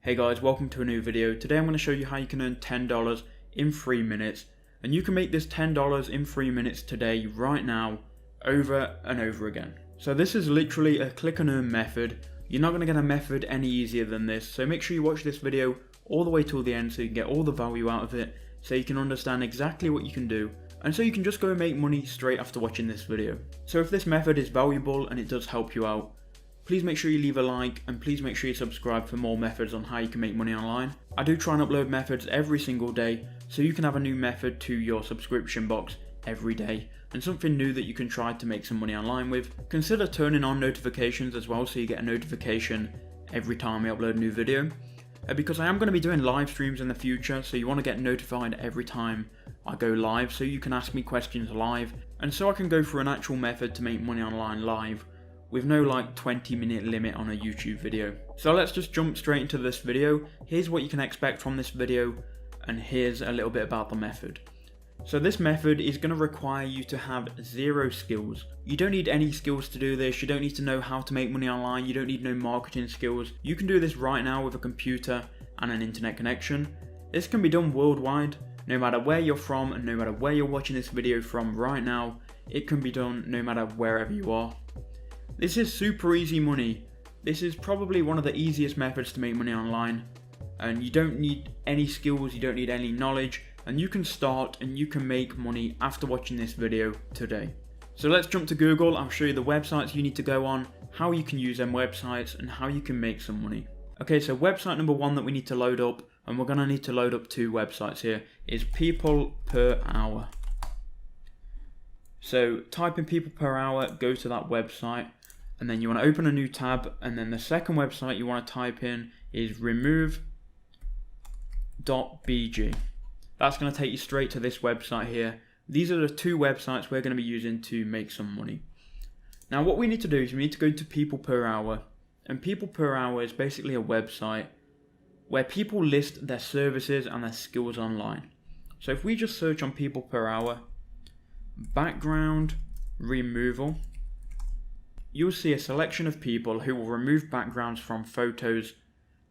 Hey guys, welcome to a new video. Today I'm going to show you how you can earn $10 in 3 minutes. And you can make this $10 in 3 minutes today, right now, over and over again. So this is literally a click and earn method. You're not going to get a method any easier than this. So make sure you watch this video all the way till the end so you can get all the value out of it. So you can understand exactly what you can do. And so you can just go and make money straight after watching this video. So if this method is valuable and it does help you out, please make sure you leave a like and please make sure you subscribe for more methods on how you can make money online. I do try and upload methods every single day so you can have a new method to your subscription box every day and something new that you can try to make some money online with. Consider turning on notifications as well so you get a notification every time I upload a new video. Because I am going to be doing live streams in the future, so you want to get notified every time I go live so you can ask me questions live and so I can go through an actual method to make money online live with no 20-minute limit on a YouTube video. So let's just jump straight into this video. Here's what you can expect from this video and here's a little bit about the method. So this method is going to require you to have 0 skills. You don't need any skills to do this. You don't need to know how to make money online. You don't need no marketing skills. You can do this right now with a computer and an internet connection. This can be done worldwide, no matter where you're from and no matter where you're watching this video from right now. It can be done no matter wherever you are. This is super easy money. This is probably one of the easiest methods to make money online. And you don't need any skills, you don't need any knowledge, and you can start and you can make money after watching this video today. So let's jump to Google. I'll show you the websites you need to go on, how you can use them websites, and how you can make some money. Okay, so website number 1 that we need to load up, and we're gonna need to load up 2 websites here, is People Per Hour. So type in People Per Hour, go to that website, and then you want to open a new tab, and then the second website you want to type in is remove.bg. That's going to take you straight to this website here. These are the 2 websites we're going to be using to make some money. Now what we need to do is we need to go to People Per Hour, and People Per Hour is basically a website where people list their services and their skills online. So if we just search on People Per Hour, background removal, you'll see a selection of people who will remove backgrounds from photos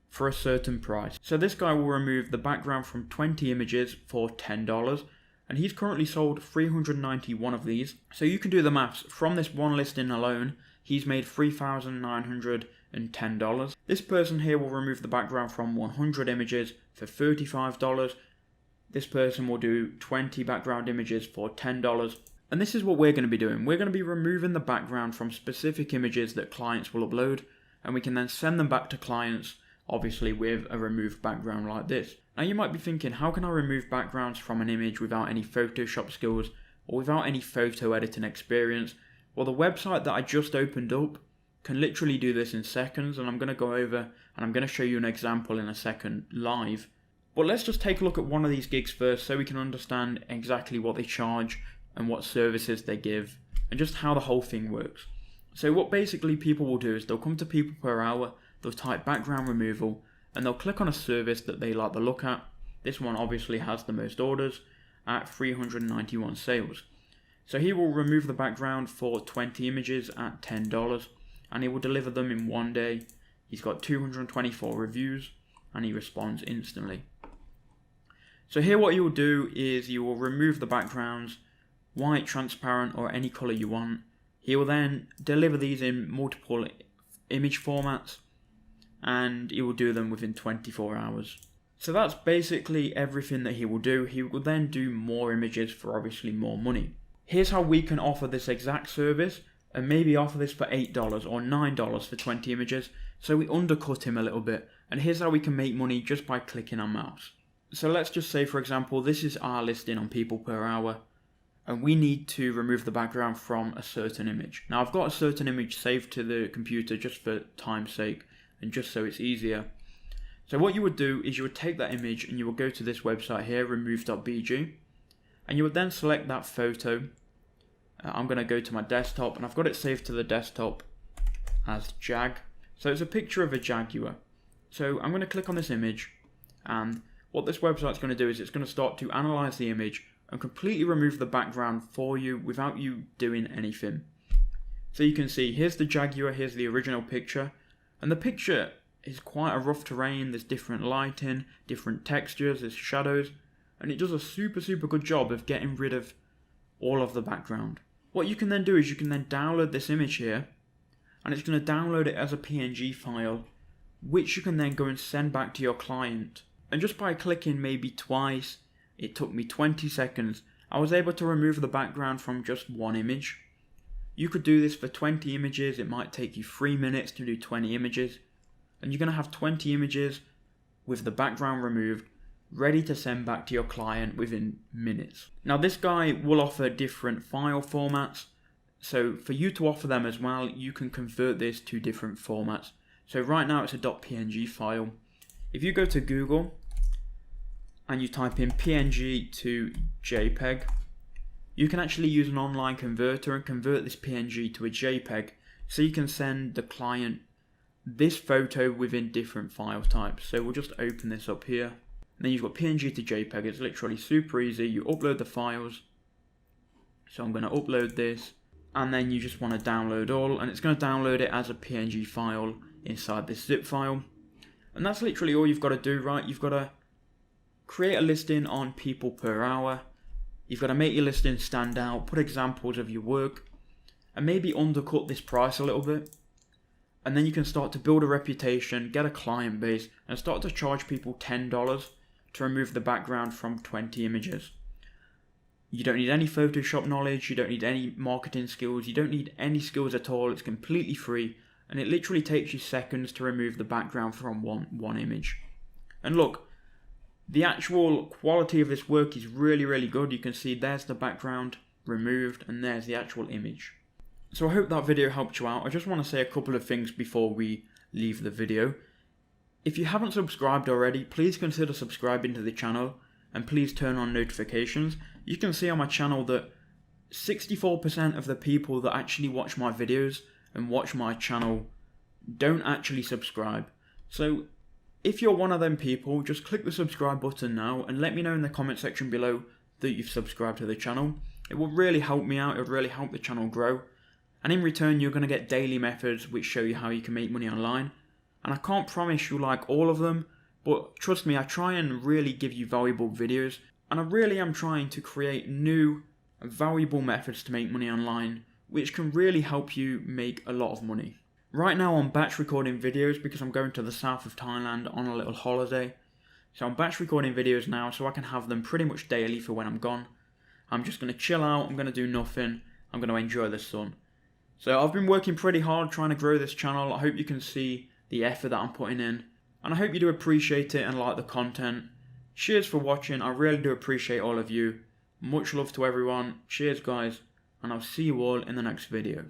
for a certain price. So this guy will remove the background from 20 images for $10, and he's currently sold 391 of these. So you can do the maths. From this one listing alone, he's made $3,910. This person here will remove the background from 100 images for $35. This person will do 20 background images for $10. And this is what we're going to be doing. We're going to be removing the background from specific images that clients will upload, and we can then send them back to clients, obviously with a removed background like this. Now you might be thinking, how can I remove backgrounds from an image without any Photoshop skills or without any photo editing experience? Well, the website that I just opened up can literally do this in seconds, and I'm going to go over and I'm going to show you an example in a second live. But let's just take a look at one of these gigs first so we can understand exactly what they charge and what services they give, and just how the whole thing works. So what basically people will do is they'll come to People Per Hour, they'll type background removal, and they'll click on a service that they like the look at. This one obviously has the most orders at 391 sales. So he will remove the background for 20 images at $10, and he will deliver them in 1 day. He's got 224 reviews, and he responds instantly. So here what you will do is you will remove the backgrounds, white, transparent, or any color you want. He will then deliver these in multiple image formats, and he will do them within 24 hours. So that's basically everything that he will do. He will then do more images for obviously more money. Here's how we can offer this exact service, and maybe offer this for $8 or $9 for 20 images, so we undercut him a little bit. And here's how we can make money just by clicking our mouse. So let's just say, for example, this is our listing on People Per Hour, and we need to remove the background from a certain image. Now I've got a certain image saved to the computer just for time's sake and just so it's easier. So what you would do is you would take that image and you will go to this website here, remove.bg, and you would then select that photo. I'm going to go to my desktop, and I've got it saved to the desktop as Jag. So it's a picture of a Jaguar. So I'm going to click on this image, and what this website's going to do is it's going to start to analyze the image and completely remove the background for you without you doing anything. So you can see, here's the Jaguar, here's the original picture, and the picture It's quite a rough terrain, there's different lighting, different textures, there's shadows, and it does a super good job of getting rid of all of the background. What you can then do is you can then download this image here, and it's going to download it as a PNG file, which you can then go and send back to your client. And just by clicking maybe twice, it took me 20 seconds, I was able to remove the background from just one image. You could do this for 20 images, it might take you 3 minutes to do 20 images, and you're going to have 20 images with the background removed, ready to send back to your client within minutes. Now this guy will offer different file formats, so for you to offer them as well, you can convert this to different formats. So right now it's a .png file. If you go to Google and you type in PNG to JPEG, you can actually use an online converter and convert this PNG to a JPEG, so you can send the client this photo within different file types. So we'll just open this up here. And then you've got PNG to JPEG. It's literally super easy. You upload the files. So I'm going to upload this, and then you just want to download all, and it's going to download it as a PNG file inside this zip file. And that's literally all you've got to do, right? You've got to create a listing on people per hour. You've got to make your listing stand out, put examples of your work, and maybe undercut this price a little bit. And then you can start to build a reputation, get a client base, and start to charge people $10 to remove the background from 20 images. You don't need any Photoshop knowledge, you don't need any marketing skills, you don't need any skills at all. It's completely free, and it literally takes you seconds to remove the background from one image. And look, the actual quality of this work is really good. You can see there's the background removed, and there's the actual image. So I hope that video helped you out. I just want to say a couple of things before we leave the video. If you haven't subscribed already, please consider subscribing to the channel, and please turn on notifications. You can see on my channel that 64% of the people that actually watch my videos and watch my channel don't actually subscribe. So if you're one of them people, just click the subscribe button now and let me know in the comment section below that you've subscribed to the channel. It will really help me out, it will really help the channel grow. And in return, you're going to get daily methods which show you how you can make money online. And I can't promise you like all of them, but trust me, I try and really give you valuable videos. And I really am trying to create new, valuable methods to make money online, which can really help you make a lot of money. Right now I'm batch recording videos because I'm going to the south of Thailand on a little holiday. So I'm batch recording videos now so I can have them pretty much daily for when I'm gone. I'm just going to chill out, I'm going to do nothing, I'm going to enjoy the sun. So I've been working pretty hard trying to grow this channel. I hope you can see the effort that I'm putting in. And I hope you do appreciate it and like the content. Cheers for watching. I really do appreciate all of you. Much love to everyone. Cheers guys. And I'll see you all in the next video.